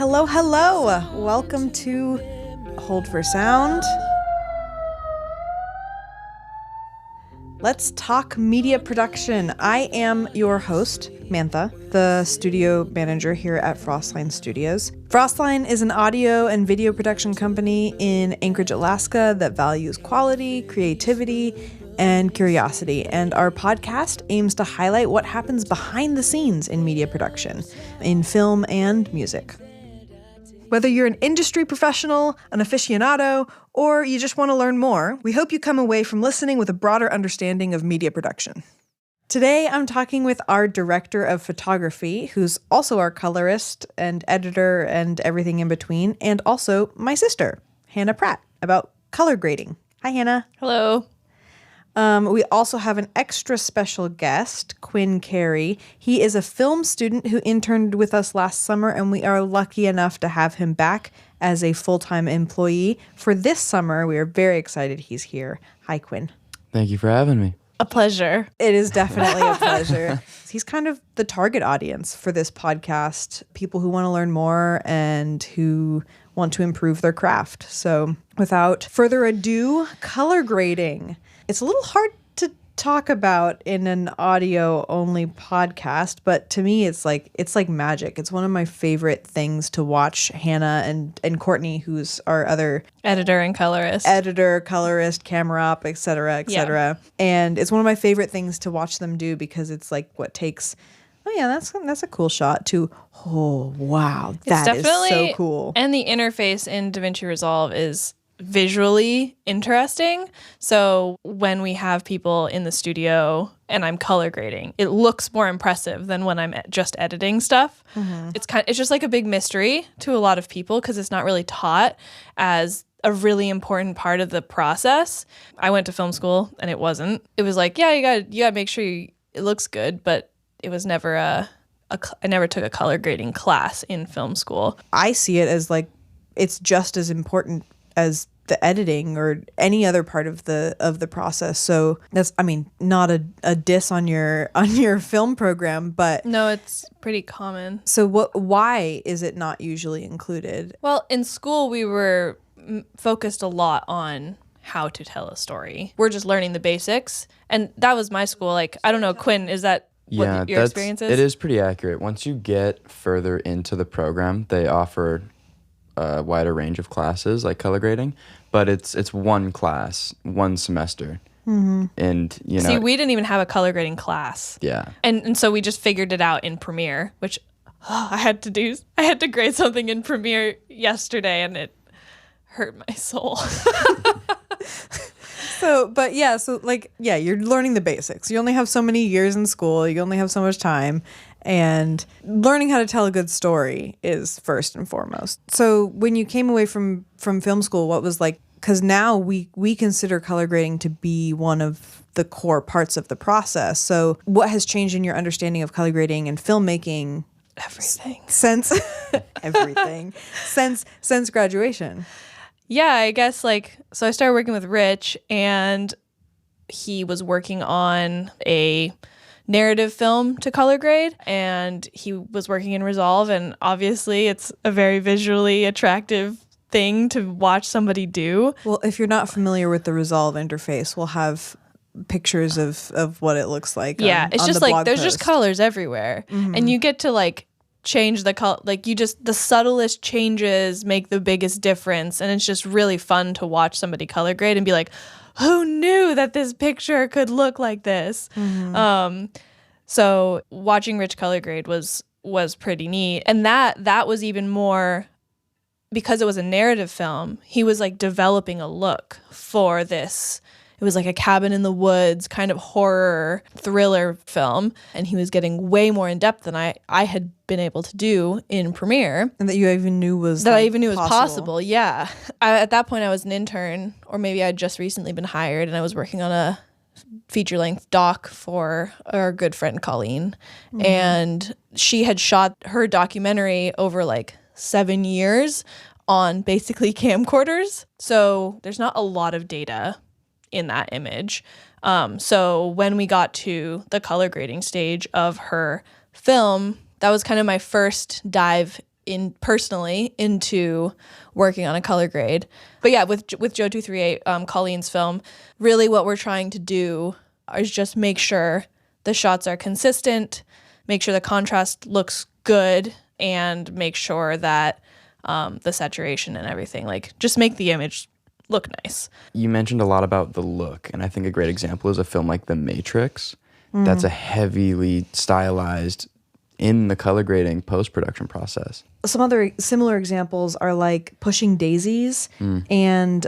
hello, hello. Welcome to Hold for Sound. Let's talk media production. I am your host, Mantha, the studio manager here at Frostline Studios. Frostline is an audio and video production company in Anchorage, Alaska that values quality, creativity, and curiosity. And our podcast aims to highlight what happens behind the scenes in media production, in film and music. Whether you're an industry professional, an aficionado, or you just want to learn more, we hope you come away from listening with a broader understanding of media production. Today, I'm talking with our director of photography, who's also our colorist and editor and everything in between, and also my sister, Hannah Pratt, about color grading. Hi, Hannah. Hello. We also have an extra special guest, Quinn Carey. He is a film student who interned with us last summer, and we are lucky enough to have him back as a full-time employee. For this summer, we are very excited he's here. Hi, Quinn. Thank you for having me. A pleasure. It is definitely a pleasure. He's kind of the target audience for this podcast, people who want to learn more and who want to improve their craft. So without further ado, color grading. It's a little hard to talk about in an audio-only podcast, but to me, it's like magic. It's one of my favorite things to watch Hannah and Courtney, who's our other Editor, colorist, camera op, et cetera, et cetera. Yeah. And it's one of my favorite things to watch them do because it's like what takes, oh yeah, that's a cool shot, to, oh wow, that is so cool. And the interface in DaVinci Resolve is visually interesting. So when we have people in the studio and I'm color grading, it looks more impressive than when I'm just editing stuff. Mm-hmm. It's just like a big mystery to a lot of people because it's not really taught as a really important part of the process. I went to film school and it wasn't. It was like, yeah, you gotta make sure it looks good, but it was never I never took a color grading class in film school. I see it as like it's just as important as the editing or any other part of the process. So that's, I mean, not a diss on your film program, but no, it's pretty common. So why is it not usually included? Well, in school we were focused a lot on how to tell a story. We're just learning the basics, and that was my school. Like, I don't know, Quinn, is that what your experience is? It is pretty accurate. Once you get further into the program, they offer a wider range of classes like color grading, but it's one class, one semester. Mm-hmm. And see, we didn't even have a color grading class. Yeah. And so we just figured it out in Premiere, which I had to grade something in Premiere yesterday and it hurt my soul. So you're learning the basics. You only have so many years in school. You only have so much time. And learning how to tell a good story is first and foremost. So when you came away from film school, what was like, because now we consider color grading to be one of the core parts of the process. So what has changed in your understanding of color grading and filmmaking? Everything. Since graduation. Yeah, I guess so I started working with Rich and he was working on a narrative film to color grade and he was working in Resolve, and obviously it's a very visually attractive thing to watch somebody do. Well, if you're not familiar with the Resolve interface, we'll have pictures of what it looks like. Yeah, it's on just the like blog there's post. just colors everywhere. Mm-hmm. And you get to change the color, the subtlest changes make the biggest difference, and it's just really fun to watch somebody color grade and be like, who knew that this picture could look like this? Mm-hmm. So watching Rich color grade was pretty neat. And that was even more because it was a narrative film. He was developing a look for this. It was like a cabin in the woods kind of horror thriller film. And he was getting way more in depth than I had been able to do in Premiere. And that you even knew was possible. Yeah. At that point, I was an intern, or maybe I'd just recently been hired, and I was working on a feature-length doc for our good friend Colleen. Mm-hmm. And she had shot her documentary over 7 years on basically camcorders. So there's not a lot of data in that image. So when we got to the color grading stage of her film, that was kind of my first dive personally into working on a color grade. But yeah, with Joe 238, Colleen's film, really what we're trying to do is just make sure the shots are consistent, make sure the contrast looks good, and make sure that the saturation and everything, like just make the image look nice. You mentioned a lot about the look, and I think a great example is a film like The Matrix. That's a heavily stylized in the color grading post-production process. Some other similar examples are like Pushing Daisies and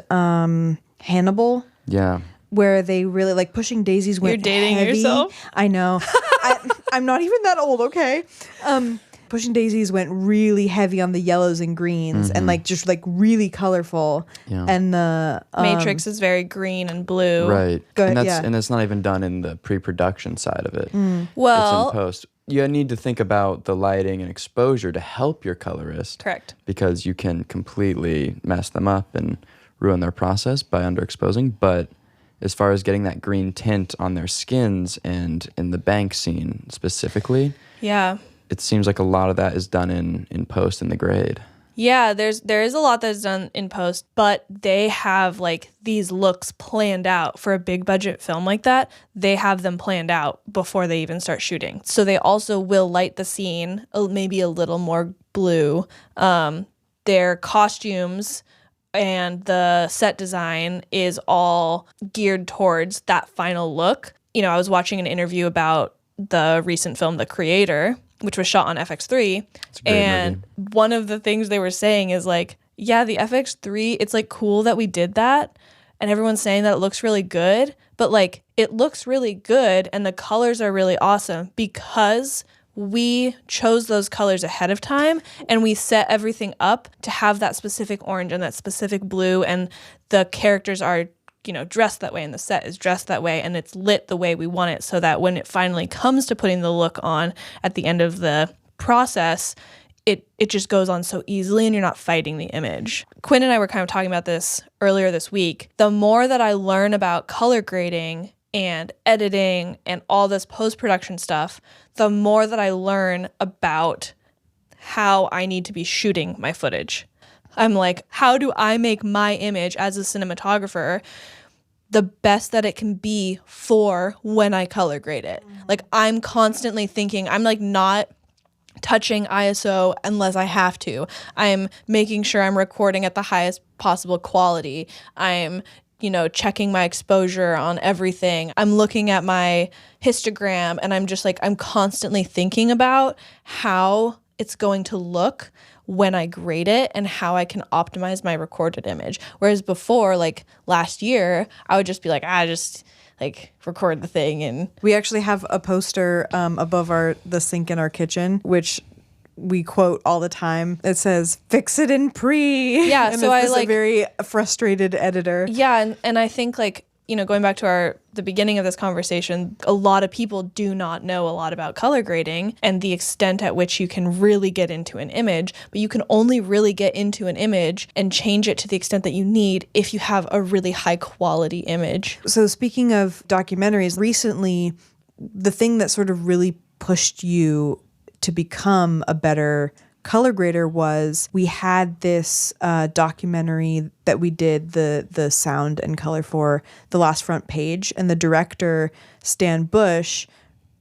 Hannibal. Yeah. Where they really like Pushing Daisies went You're dating heavy. yourself? I know. I'm not even that old, okay? Pushing Daisies went really heavy on the yellows and greens and like just like really colorful. Yeah. And the Matrix is very green and blue. Right. Good, And that's not even done in the pre-production side of it. Well, it's in post. You need to think about the lighting and exposure to help your colorist. correct. Because you can completely mess them up and ruin their process by underexposing. But as far as getting that green tint on their skins and in the bank scene specifically, Yeah. it seems like a lot of that is done in post in the grade. Yeah, there is a lot that's done in post, but they have like these looks planned out for a big budget film like that. They have them planned out before they even start shooting. So they also will light the scene maybe a little more blue. Their costumes and the set design is all geared towards that final look. You know, I was watching an interview about the recent film The Creator, which was shot on FX3. And one of the things they were saying is like, yeah, the FX3, it's like cool that we did that. And everyone's saying that it looks really good. But like, it looks really good and the colors are really awesome because we chose those colors ahead of time and we set everything up to have that specific orange and that specific blue. And the characters are, you know, dressed that way and the set is dressed that way and it's lit the way we want it so that when it finally comes to putting the look on at the end of the process, it just goes on so easily and you're not fighting the image. Quinn and I were kind of talking about this earlier this week. The more that I learn about color grading and editing and all this post-production stuff, the more that I learn about how I need to be shooting my footage. I'm like, how do I make my image as a cinematographer the best that it can be for when I color grade it? Like, I'm constantly thinking, I'm like not touching ISO unless I have to. I'm making sure I'm recording at the highest possible quality. I'm, you know, checking my exposure on everything. I'm looking at my histogram and I'm just like, I'm constantly thinking about how it's going to look when I grade it and how I can optimize my recorded image. Whereas before, like last year, I would just be like, just like record the thing. And we actually have a poster above the sink in our kitchen, which we quote all the time. It says, "Fix it in pre." Yeah, and so I like like a very frustrated editor. Yeah, and I think like, you know, going back to the beginning of this conversation, a lot of people do not know a lot about color grading and the extent at which you can really get into an image, but you can only really get into an image and change it to the extent that you need if you have a really high quality image. So speaking of documentaries, recently, the thing that sort of really pushed you to become a better color grader was we had this documentary that we did the sound and color for, The Last Front Page, and the director Stan Bush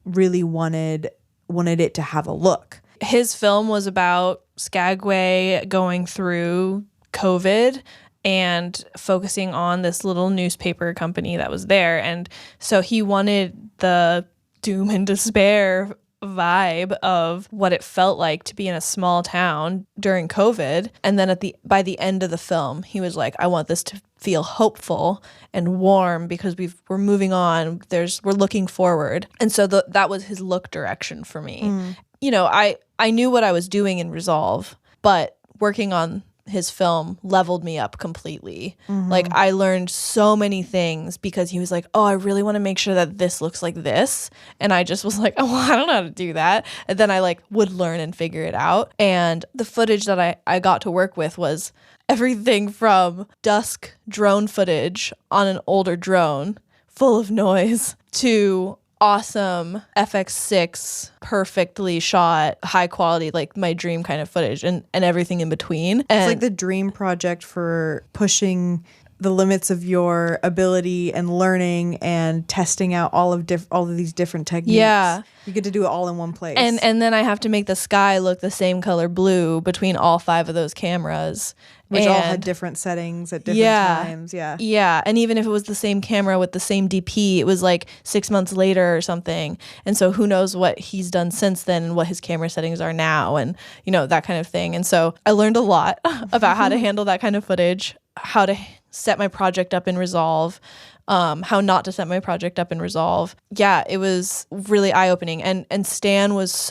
really wanted it to have a look. His film was about Skagway going through COVID and focusing on this little newspaper company that was there, and so he wanted the doom and despair vibe of what it felt like to be in a small town during COVID. And then by the end of the film, he was like, I want this to feel hopeful and warm because we're moving on. We're looking forward. And so that was his look direction for me. You know, I knew what I was doing in Resolve, but working on his film leveled me up completely. Like, I learned so many things because he was like, oh, I really want to make sure that this looks like this. And I just was like, oh, well, I don't know how to do that. And then I like would learn and figure it out. And the footage that I got to work with was everything from dusk drone footage on an older drone full of noise to awesome FX6, perfectly shot, high quality, like my dream kind of footage, and everything in between. And it's like the dream project for pushing the limits of your ability and learning and testing out all of these different techniques. Yeah. You get to do it all in one place. And then I have to make the sky look the same color blue between all 5 of those cameras. Which all had different settings at different times. Yeah. Yeah. And even if it was the same camera with the same DP, it was like 6 months later or something. And so who knows what he's done since then and what his camera settings are now and, you know, that kind of thing. And so I learned a lot about how to handle that kind of footage, how to set my project up in Resolve, how not to set my project up in Resolve. Yeah, it was really eye-opening. And Stan was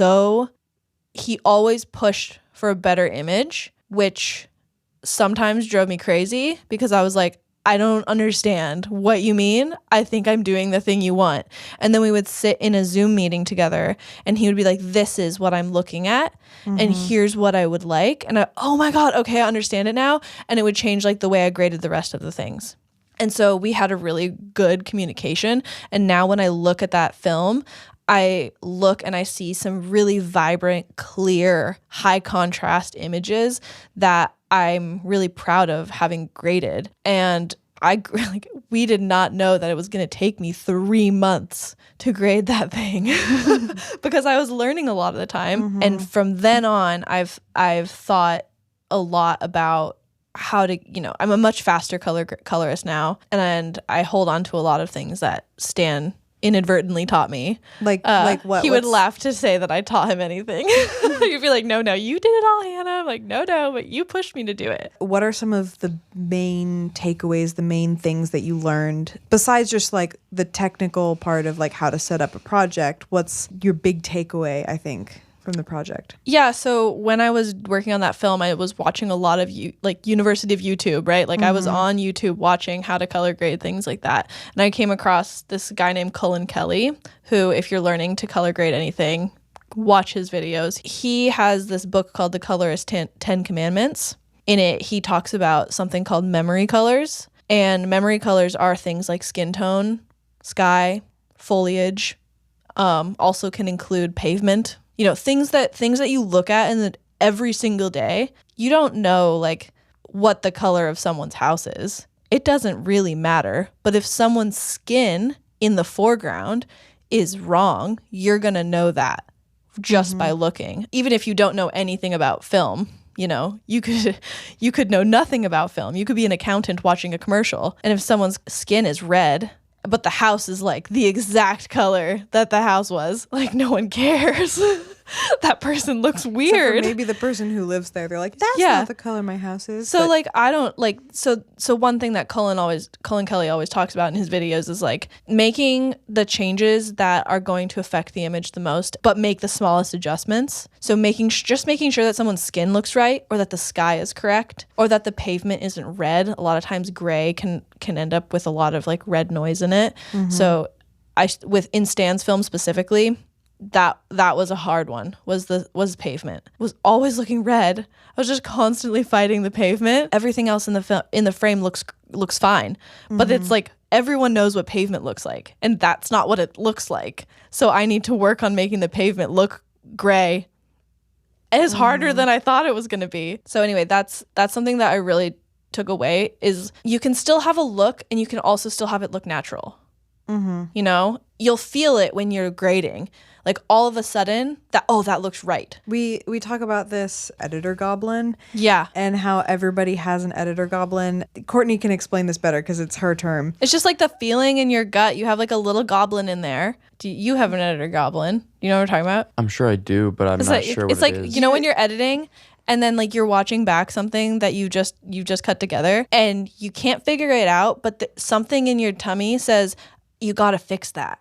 he always pushed for a better image, which sometimes drove me crazy because I was like, I don't understand what you mean. I think I'm doing the thing you want. And then we would sit in a Zoom meeting together and he would be like, this is what I'm looking at. And here's what I would like. And oh my God, okay, I understand it now. And it would change like the way I graded the rest of the things. And so we had a really good communication. And now when I look at that film, I look and I see some really vibrant, clear, high contrast images that I'm really proud of having graded. And we did not know that it was going to take me 3 months to grade that thing because I was learning a lot of the time. And from then on, I've thought a lot about how to, you know, I'm a much faster colorist now, and I hold on to a lot of things that Stan inadvertently taught me. Like what? He would laugh to say that I taught him anything. You'd be like, no, you did it all, Hannah. I'm like, no, but you pushed me to do it. What are some of the main takeaways, the main things that you learned besides just like the technical part of like how to set up a project? What's your big takeaway, I think, from the project? Yeah, so when I was working on that film, I was watching a lot of University of YouTube, right? Like I was on YouTube watching how to color grade, things like that. And I came across this guy named Cullen Kelly, who, if you're learning to color grade anything, watch his videos. He has this book called The Colorist 10 Commandments. In it, he talks about something called memory colors. And memory colors are things like skin tone, sky, foliage, also can include pavement. You know, things that you look at in every single day. You don't know like what the color of someone's house is. It doesn't really matter. But if someone's skin in the foreground is wrong, you're going to know that just by looking. Even if you don't know anything about film, you know, you could know nothing about film. You could be an accountant watching a commercial, and if someone's skin is red, but the house is like the exact color that the house was, like no one cares. That person looks weird. Maybe the person who lives there, they're like, that's not the color my house is. So like, I don't like, so one thing that Cullen Kelly always talks about in his videos is like making the changes that are going to affect the image the most, but make the smallest adjustments. So making sure that someone's skin looks right, or that the sky is correct, or that the pavement isn't red. A lot of times gray can end up with a lot of like red noise in it. So in Stan's film specifically, that was a hard one, was pavement. Was always looking red. I was just constantly fighting the pavement. Everything else in the frame looks fine, but it's like everyone knows what pavement looks like, and that's not what it looks like. So I need to work on making the pavement look gray. And it's harder than I thought it was going to be. So anyway, that's something that I really took away, is you can still have a look and you can also still have it look natural. You know, you'll feel it when you're grading. Like all of a sudden that looks right. We talk about this editor goblin. Yeah. And how everybody has an editor goblin. Courtney can explain this better because it's her term. It's just like the feeling in your gut. You have like a little goblin in there. Do you have an editor goblin? You know what I'm talking about? I'm sure I do, but I'm not sure what it is. It's like, you know, when you're editing and then like you're watching back something that you just cut together and you can't figure it out, but something in your tummy says, you got to fix that.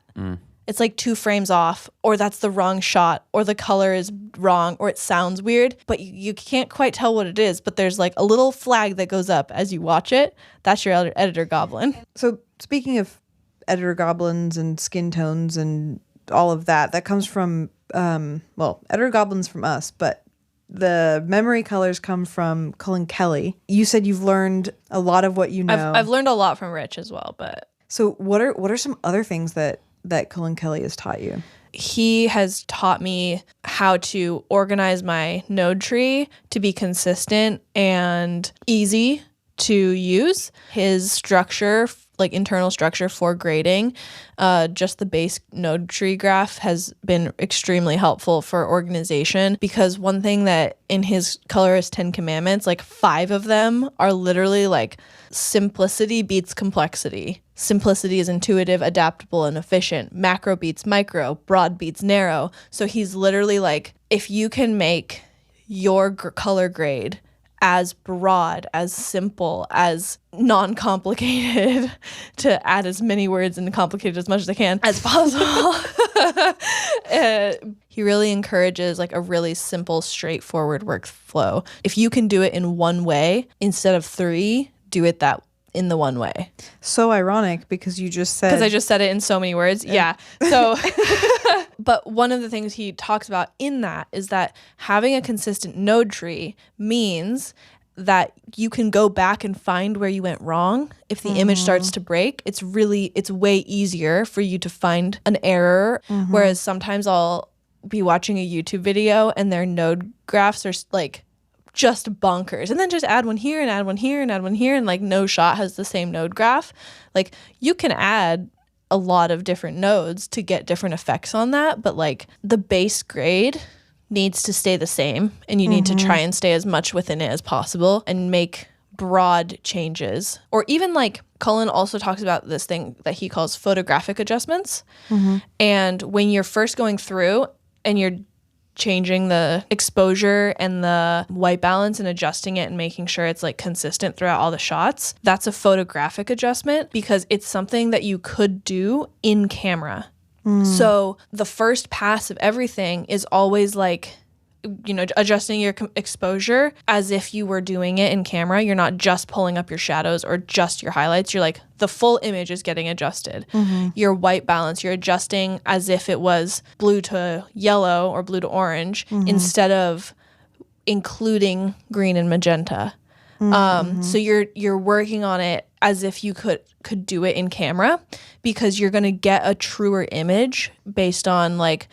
It's like 2 frames off, or that's the wrong shot, or the color is wrong, or it sounds weird, but you can't quite tell what it is. But there's like a little flag that goes up as you watch it. That's your editor goblin. So speaking of editor goblins and skin tones and all of that comes from, editor goblins from us, but the memory colors come from Cullen Kelly. You said you've learned a lot of what you know. I've learned a lot from Rich as well, but... So what are some other things that that Cullen Kelly has taught you? He has taught me how to organize my node tree to be consistent and easy to use. His structure, like internal structure for grading, just the base node tree graph has been extremely helpful for organization, because one thing that in his colorist 10 commandments, like 5 of them are literally like simplicity beats complexity. Simplicity is intuitive, adaptable, and efficient. Macro beats micro, broad beats narrow. So he's literally like, if you can make your color grade as broad, as simple, as non-complicated, to add as many words and complicate as much as I can as possible. He really encourages like a really simple, straightforward workflow. If you can do it in one way instead of 3, do it that in the one way. So ironic, because you just said... Because I just said it in so many words. Yeah. So, but one of the things he talks about in that is that having a consistent node tree means that you can go back and find where you went wrong. If the image starts to break, it's way easier for you to find an error. Whereas sometimes I'll be watching a YouTube video and their node graphs are like just bonkers, and then just add one here and add one here and add one here, and like no shot has the same node graph. Like you can add a lot of different nodes to get different effects on that, but like the base grade needs to stay the same, and you need to try and stay as much within it as possible and make broad changes. Or even like Cullen also talks about this thing that he calls photographic adjustments. And when you're first going through and you're changing the exposure and the white balance and adjusting it and making sure it's like consistent throughout all the shots, that's a photographic adjustment, because it's something that you could do in camera. So the first pass of everything is always like, you know, adjusting your exposure as if you were doing it in camera. You're not just pulling up your shadows or just your highlights. You're like, the full image is getting adjusted. Your white balance, you're adjusting as if it was blue to yellow or blue to orange instead of including green and magenta. So you're working on it as if you could do it in camera, because you're going to get a truer image based on like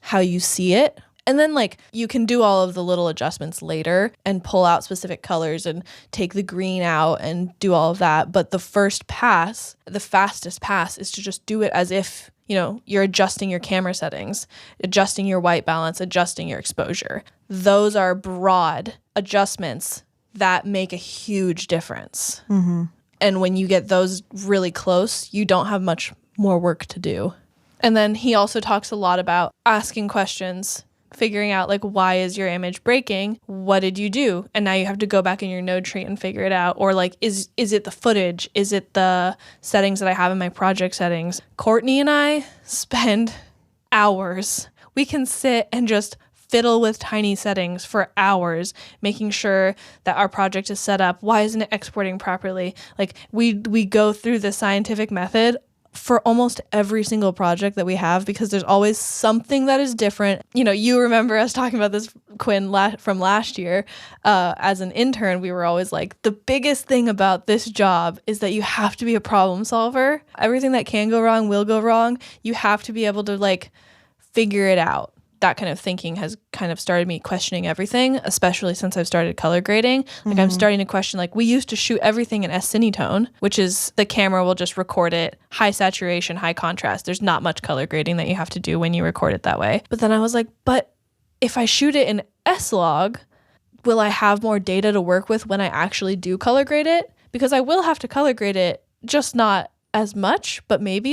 how you see it. And then like you can do all of the little adjustments later and pull out specific colors and take the green out and do all of that. But the first pass, the fastest pass, is to just do it as if, you know, you're adjusting your camera settings, adjusting your white balance, adjusting your exposure. Those are broad adjustments that make a huge difference. And when you get those really close, you don't have much more work to do. And then he also talks a lot about asking questions, figuring out like, why is your image breaking? What did you do? And now you have to go back in your node tree and figure it out. Or like, is it the footage? Is it the settings that I have in my project settings? Courtney and I spend hours. We can sit and just fiddle with tiny settings for hours, making sure that our project is set up. Why isn't it exporting properly? Like we go through the scientific method for almost every single project that we have, because there's always something that is different. You know, you remember us talking about this, Quinn, from last year. As an intern, we were always like, the biggest thing about this job is that you have to be a problem solver. Everything that can go wrong will go wrong. You have to be able to like figure it out. That kind of thinking has kind of started me questioning everything, especially since I've started color grading. Like I'm starting to question, like we used to shoot everything in S-Cinetone, which is the camera will just record it, high saturation, high contrast. There's not much color grading that you have to do when you record it that way. But then I was like, but if I shoot it in S-Log, will I have more data to work with when I actually do color grade it? Because I will have to color grade it, just not as much, but maybe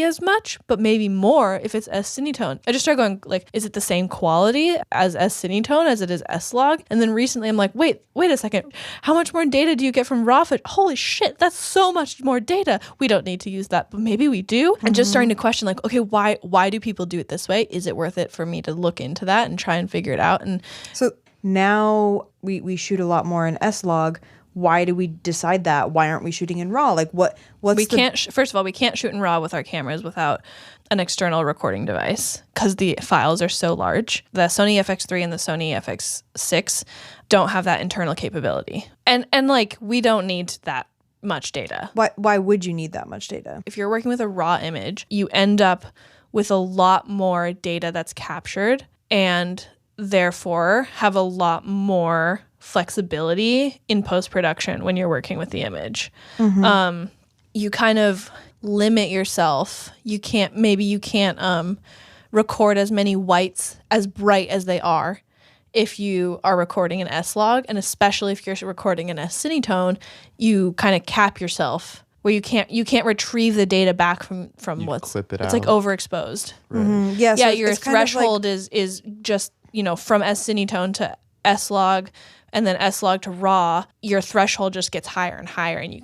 more if it's S-Cinetone. I just started going like, is it the same quality as S-Cinetone as it is S-Log? And then recently I'm like, wait a second. How much more data do you get from raw footage? Holy shit, that's so much more data. We don't need to use that, but maybe we do. And just starting to question like, okay, why do people do it this way? Is it worth it for me to look into that and try and figure it out? And so now we shoot a lot more in S-Log. Why do we decide that? Why aren't we shooting in RAW? Like first of all, we can't shoot in RAW with our cameras without an external recording device because the files are so large. The Sony FX3 and the Sony FX6 don't have that internal capability. And like we don't need that much data. Why would you need that much data? If you're working with a raw image, you end up with a lot more data that's captured, and therefore have a lot more flexibility in post-production when you're working with the image. You kind of limit yourself. You can't record as many whites as bright as they are if you are recording an S-Log, and especially if you're recording an S-Cinetone, you kind of cap yourself where you can't retrieve the data back from what's clip it it's out. like overexposed. Right. Yeah, so Your it's kind of threshold is just, from S-Cinetone to S-Log and then S-Log to RAW. Your threshold just gets higher and higher, and you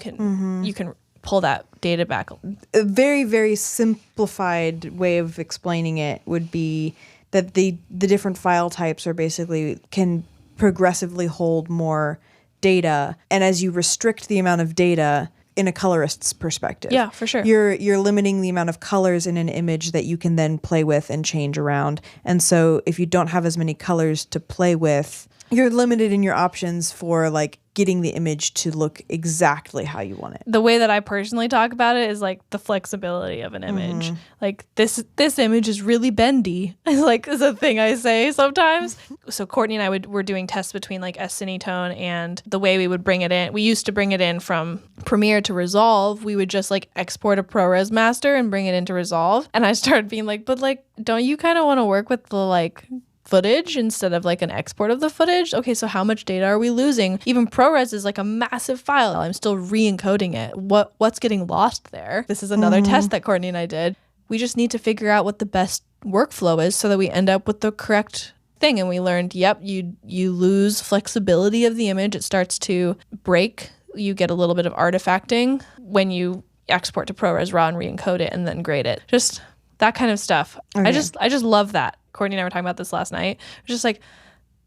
can pull that data back. A very, very simplified way of explaining it would be that the different file types are basically can progressively hold more data, and as you restrict the amount of data in a colorist's perspective, Yeah, for sure. you're limiting the amount of colors in an image that you can then play with and change around. And so if you don't have as many colors to play with, you're limited in your options for like getting the image to look exactly how you want it. The way that I personally talk about it is like the flexibility of an image. Like this image is really bendy. Like is a thing I say sometimes. So Courtney and I were doing tests between like S-Cinetone, and the way we would bring it in, we used to bring it in from Premiere to Resolve. We would just like export a ProRes master and bring it into Resolve. And I started being like, but like, don't you kind of want to work with the like footage instead of like an export of the footage? Okay, so how much data are we losing? Even ProRes is like a massive file. I'm still re-encoding it. What's getting lost there? This is another test that Courtney and I did. We just need to figure out what the best workflow is so that we end up with the correct thing. And we learned, you lose flexibility of the image. It starts to break. You get a little bit of artifacting when you export to ProRes RAW and re-encode it and then grade it. Just that kind of stuff. Okay. I just love that. Courtney and I were talking about this last night. It's just like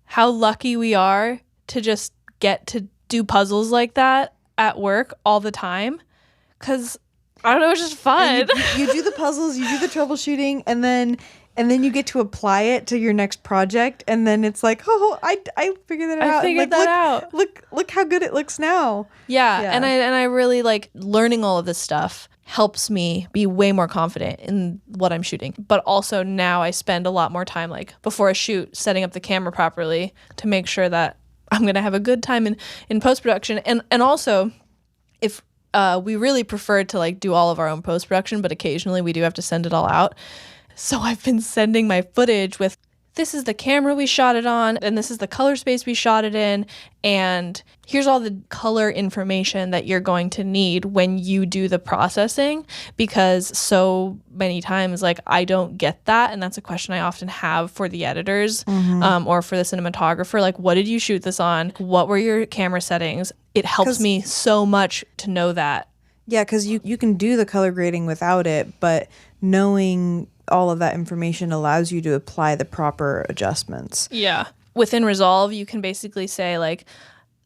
how lucky we are to just get to do puzzles like that at work all the time. Because, I don't know, it's just fun. You do the puzzles, you do the troubleshooting, and then you get to apply it to your next project, and then it's like, oh, I figured that out. I figured that out. Look how good it looks now. Yeah. And I really like learning all of this stuff helps me be way more confident in what I'm shooting. But also now I spend a lot more time like before a shoot setting up the camera properly to make sure that I'm going to have a good time in post-production. And also if we really prefer to like do all of our own post-production, but occasionally we do have to send it all out. So I've been sending my footage with, this is the camera we shot it on, and this is the color space we shot it in, and here's all the color information that you're going to need when you do the processing, because so many times, like, I don't get that, and that's a question I often have for the editors or for the cinematographer. Like, what did you shoot this on? What were your camera settings? It helps me so much to know that. Yeah, because you can do the color grading without it, but knowing all of that information allows you to apply the proper adjustments. Yeah. Within Resolve, you can basically say, like,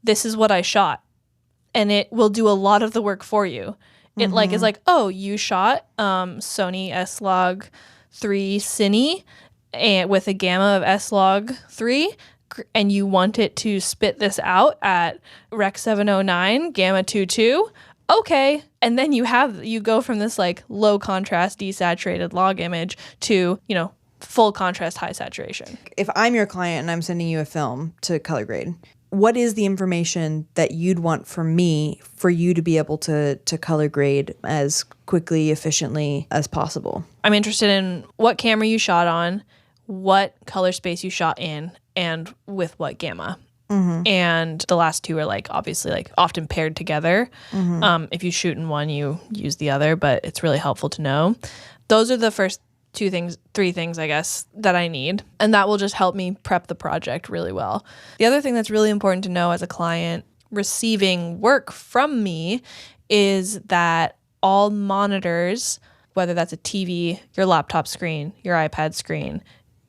this is what I shot, and it will do a lot of the work for you. It like is like, oh, you shot Sony S-Log 3 Cine and with a gamma of S-Log 3, and you want it to spit this out at Rec 709 gamma 22. Okay. And then you go from this like low contrast desaturated log image to, full contrast high saturation. If I'm your client and I'm sending you a film to color grade, what is the information that you'd want from me for you to be able to color grade as quickly, efficiently as possible? I'm interested in what camera you shot on, what color space you shot in, and with what gamma. And the last two are like obviously like often paired together. If you shoot in one, you use the other, but it's really helpful to know. Those are the first three things, I guess, that I need. And that will just help me prep the project really well. The other thing that's really important to know as a client receiving work from me is that all monitors, whether that's a TV, your laptop screen, your iPad screen,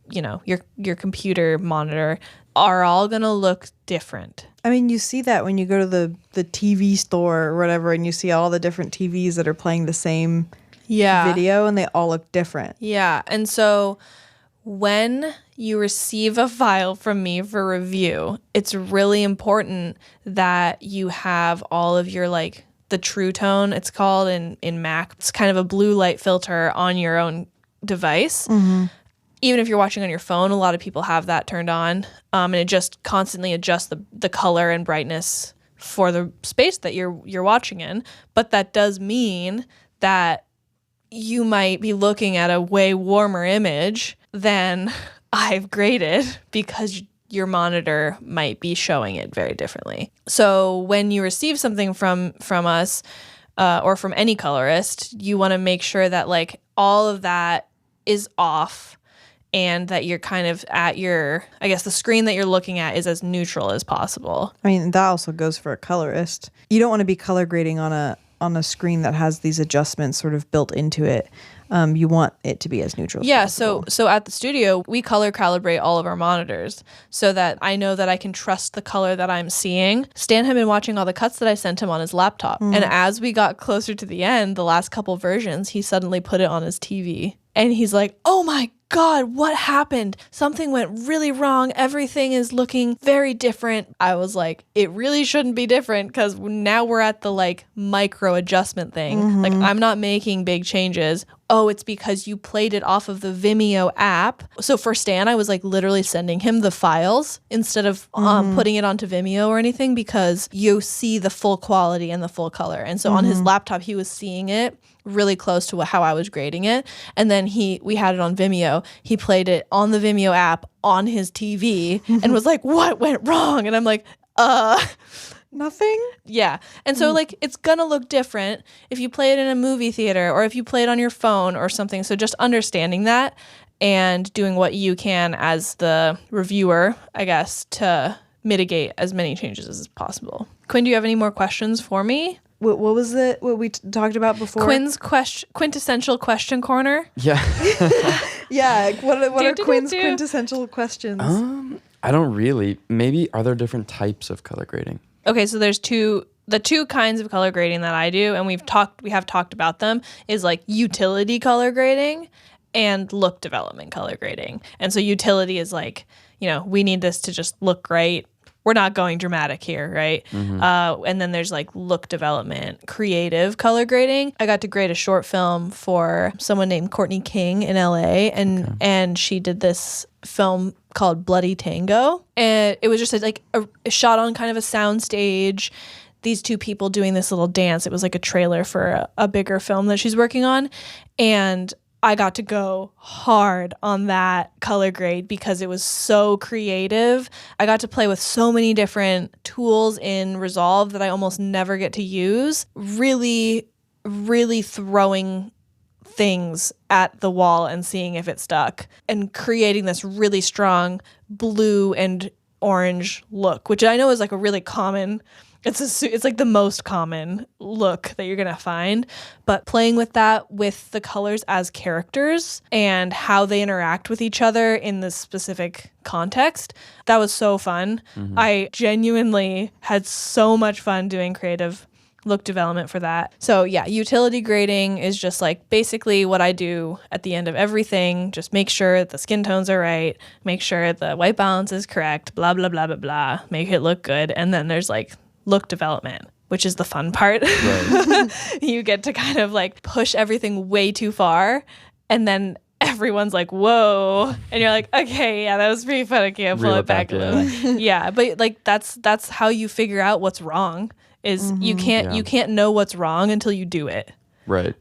your computer monitor, are all going to look different. I mean, you see that when you go to the TV store or whatever, and you see all the different TVs that are playing the same video, and they all look different. Yeah. And so when you receive a file from me for review, it's really important that you have all of your the True Tone, it's called in Mac. It's kind of a blue light filter on your own device. Even if you're watching on your phone, a lot of people have that turned on, and it just constantly adjusts the color and brightness for the space that you're watching in. But that does mean that you might be looking at a way warmer image than I've graded because your monitor might be showing it very differently. So when you receive something from us or from any colorist, you want to make sure that like all of that is off and that you're kind of at your, I guess the screen that you're looking at is as neutral as possible. I mean, that also goes for a colorist. You don't want to be color grading on a screen that has these adjustments sort of built into it. You want it to be as neutral as possible. So at the studio, we color calibrate all of our monitors so that I know that I can trust the color that I'm seeing. Stan had been watching all the cuts that I sent him on his laptop. And as we got closer to the end, the last couple versions, he suddenly put it on his TV. And he's like, oh my God, what happened? Something went really wrong. Everything is looking very different. I was like, it really shouldn't be different because now we're at the like micro adjustment thing. Like I'm not making big changes. Oh, it's because you played it off of the Vimeo app. So for Stan, I was like literally sending him the files instead of putting it onto Vimeo or anything because you see the full quality and the full color. And so on his laptop, he was seeing it really close to how I was grading it. And then we had it on Vimeo. He played it on the Vimeo app on his TV and was like, what went wrong? And I'm like, nothing? Yeah. And so like it's gonna look different if you play it in a movie theater or if you play it on your phone or something. So just understanding that and doing what you can as the reviewer, I guess, to mitigate as many changes as possible. Quinn, do you have any more questions for me? What was it? What we talked about before? Quinn's quintessential question corner. Yeah. Yeah. What are Quinn's quintessential questions? I don't really. Maybe are there different types of color grading? Okay, so there's the two kinds of color grading that I do, and we have talked about them, is like utility color grading and look development color grading. And so utility is like, we need this to just look great. We're not going dramatic here, right? And then there's like look development, creative color grading. I got to grade a short film for someone named Courtney King in LA, and she did this film called Bloody Tango. And it was just a shot on kind of a sound stage, these two people doing this little dance. It was like a trailer for a bigger film that she's working on. And I got to go hard on that color grade because it was so creative. I got to play with so many different tools in Resolve that I almost never get to use. Really, really throwing things at the wall and seeing if it stuck and creating this really strong blue and orange look, which I know is like a really common. It's like the most common look that you're going to find, but playing with that with the colors as characters and how they interact with each other in this specific context, that was so fun. I genuinely had so much fun doing creative look development for that. So yeah, utility grading is just like basically what I do at the end of everything. Just make sure the skin tones are right, make sure the white balance is correct, blah, blah, blah, blah, blah, make it look good. And then there's like look development, which is the fun part. Right. You get to kind of like push everything way too far, and then everyone's like, whoa. And you're like, okay, yeah, that was pretty fun. I can't pull it back a little. Yeah, but like that's how you figure out what's wrong is you can't know what's wrong until you do it. Right.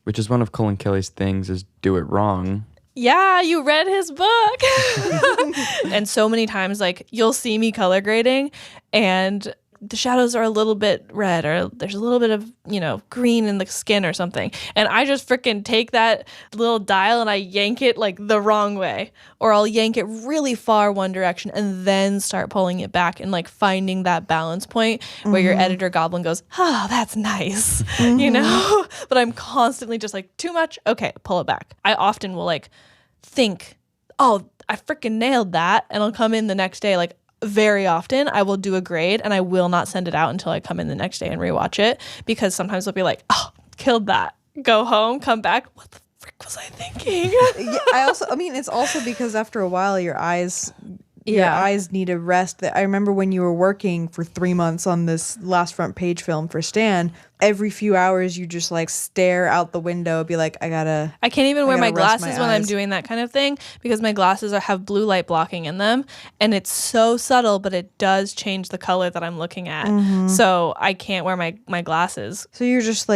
Which is one of Colin Kelly's things is do it wrong. Yeah, you read his book. And so many times, like, you'll see me color grading and the shadows are a little bit red or there's a little bit of, green in the skin or something. And I just freaking take that little dial and I yank it like the wrong way. Or I'll yank it really far one direction and then start pulling it back and like finding that balance point where your editor goblin goes, oh, that's nice, But I'm constantly just like, too much? Okay, pull it back. I often will like think, oh, I freaking nailed that. And I'll come in the next day like, very often I will do a grade and I will not send it out until I come in the next day and rewatch it because sometimes I'll be like, oh, killed that. Go home, come back. What the frick was I thinking? Yeah, it's also because after a while your eyes need a rest. I remember when you were working for 3 months on this last front page film for Stan, every few hours you just like stare out the window, be like, I can't even wear my rest glasses my when I'm eyes. doing that kind of thing because my glasses have blue light blocking in them, and it's so subtle, but it does change the color that I'm looking at. So I can't wear my glasses. So you're just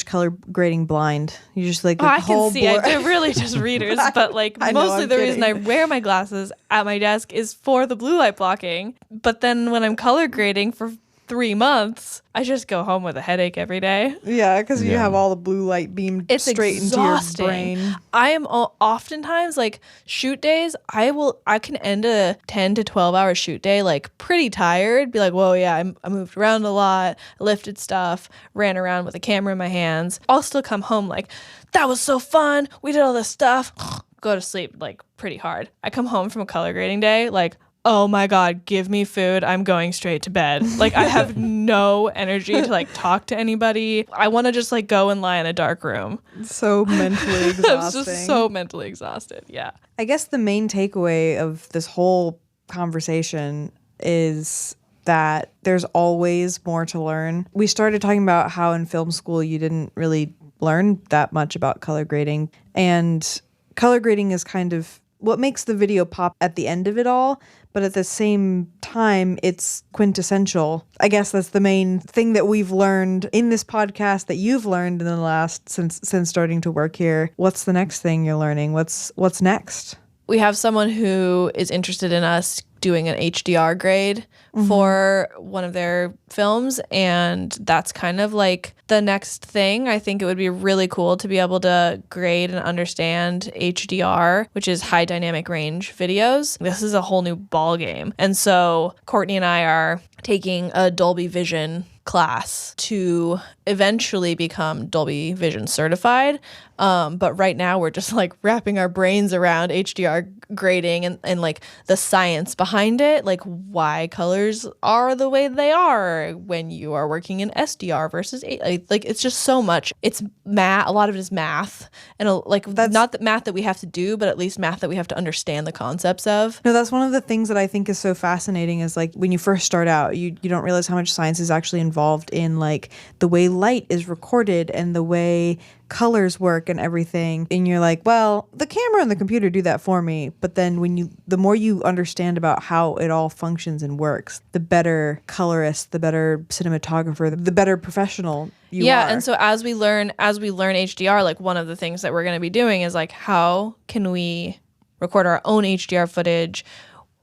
color grading blind. You just like the I whole can see. They're really just readers, but like I know, mostly I'm the reason I kidding. wear my glasses at my desk is for the blue light blocking. But then when I'm color grading for 3 months, I just go home with a headache every day. Yeah, because you Yeah. have all the blue light beamed It's straight exhausting. into your brain. I am oftentimes like shoot days. I can end a 10 to 12 hour shoot day like pretty tired. Be like, whoa, yeah, I moved around a lot, lifted stuff, ran around with a camera in my hands. I'll still come home like, that was so fun. We did all this stuff. Go to sleep like pretty hard. I come home from a color grading day like, oh my God, give me food. I'm going straight to bed. Like I have no energy to like talk to anybody. I want to just like go and lie in a dark room. So mentally I exhausting. was just so mentally exhausted. Yeah. I guess the main takeaway of this whole conversation is that there's always more to learn. We started talking about how in film school you didn't really learn that much about color grading. And color grading is kind of what makes the video pop at the end of it all, but at the same time, it's quintessential. I guess that's the main thing that we've learned in this podcast that you've learned in the last since starting to work here. What's the next thing you're learning? What's next? We have someone who is interested in us doing an HDR grade for one of their films, and that's kind of like the next thing. I think it would be really cool to be able to grade and understand HDR, which is high dynamic range videos. This is a whole new ball game. And so Courtney and I are taking a Dolby Vision class to eventually become Dolby Vision certified. But right now we're just like wrapping our brains around HDR grading and like the science behind it, like why colors are the way they are when you are working in SDR versus like it's just so much. It's math. A lot of it is math, and that's not the math that we have to do, but at least math that we have to understand the concepts of. No, that's one of the things that I think is so fascinating is like when you first start out, you don't realize how much science is actually involved in like the way light is recorded and the way colors work and everything. And you're like, well, the camera and the computer do that for me. But then the more you understand about how it all functions and works, the better colorist, the better cinematographer, the better professional you are. Yeah, and so as we learn HDR, like one of the things that we're going to be doing is like, how can we record our own HDR footage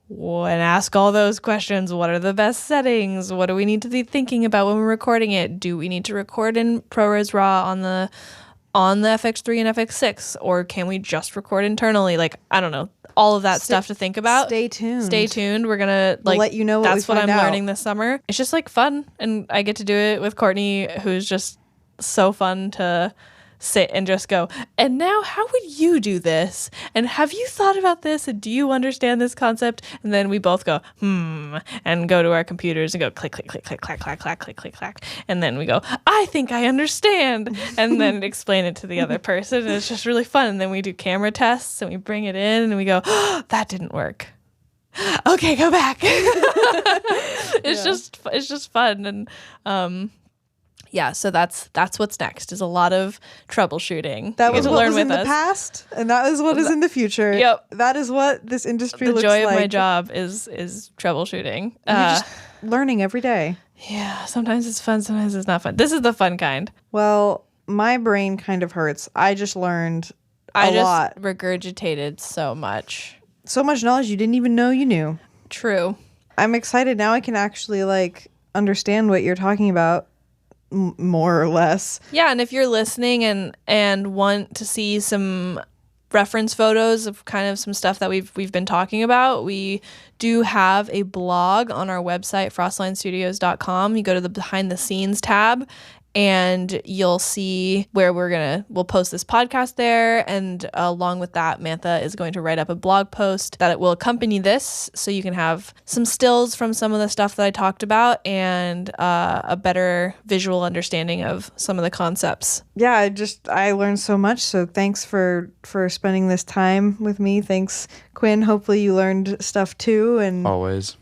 and ask all those questions? What are the best settings? What do we need to be thinking about when we're recording it? Do we need to record in ProRes RAW on the FX3 and FX6, or can we just record internally? Like, I don't know, all of that stuff to think about. Stay tuned. We're gonna We'll let you know what that's we what find I'm out. learning this summer. It's just like fun, and I get to do it with Courtney, who's just so fun to sit and just go, and now how would you do this? And have you thought about this? And do you understand this concept? And then we both go, and go to our computers and go click, click, click, click, clack, clack, clack, click, click, clack. And then we go, I think I understand. And then explain it to the other person. And it's just really fun. And then we do camera tests and we bring it in and we go, that didn't work. Okay, go back. It's just fun. And yeah, so that's what's next, is a lot of troubleshooting. That You get was to what learn was in with the us. past, and that is what is in the future. Yep. That is what this industry The looks joy like. of my job is troubleshooting. You're just learning every day. Yeah, sometimes it's fun, sometimes it's not fun. This is the fun kind. Well, my brain kind of hurts. I just learned a lot. Regurgitated so much. So much knowledge you didn't even know you knew. True. I'm excited. Now I can actually like understand what you're talking about more or less. Yeah, and if you're listening and want to see some reference photos of kind of some stuff that we've been talking about, we do have a blog on our website, frostlinestudios.com. You go to the behind the scenes tab and you'll see where we'll post this podcast there. And along with that, Mantha is going to write up a blog post that it will accompany this, so you can have some stills from some of the stuff that I talked about and a better visual understanding of some of the concepts. Yeah, I learned so much. So thanks for spending this time with me. Thanks, Quinn. Hopefully you learned stuff too. And Always.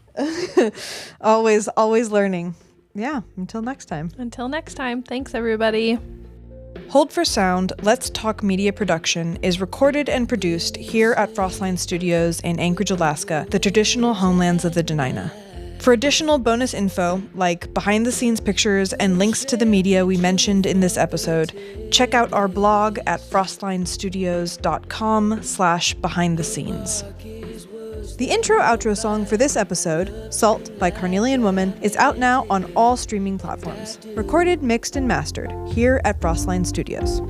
always learning. Yeah, until next time. Until next time, thanks everybody. Hold for Sound, Let's Talk Media Production is recorded and produced here at Frostline Studios in Anchorage, Alaska, the traditional homelands of the Dena'ina. For additional bonus info, like behind-the-scenes pictures and links to the media we mentioned in this episode, check out our blog at frostlinestudios.com/behindthescenes. The intro-outro song for this episode, Salt by Carnelian Woman, is out now on all streaming platforms. Recorded, mixed, and mastered here at Frostline Studios.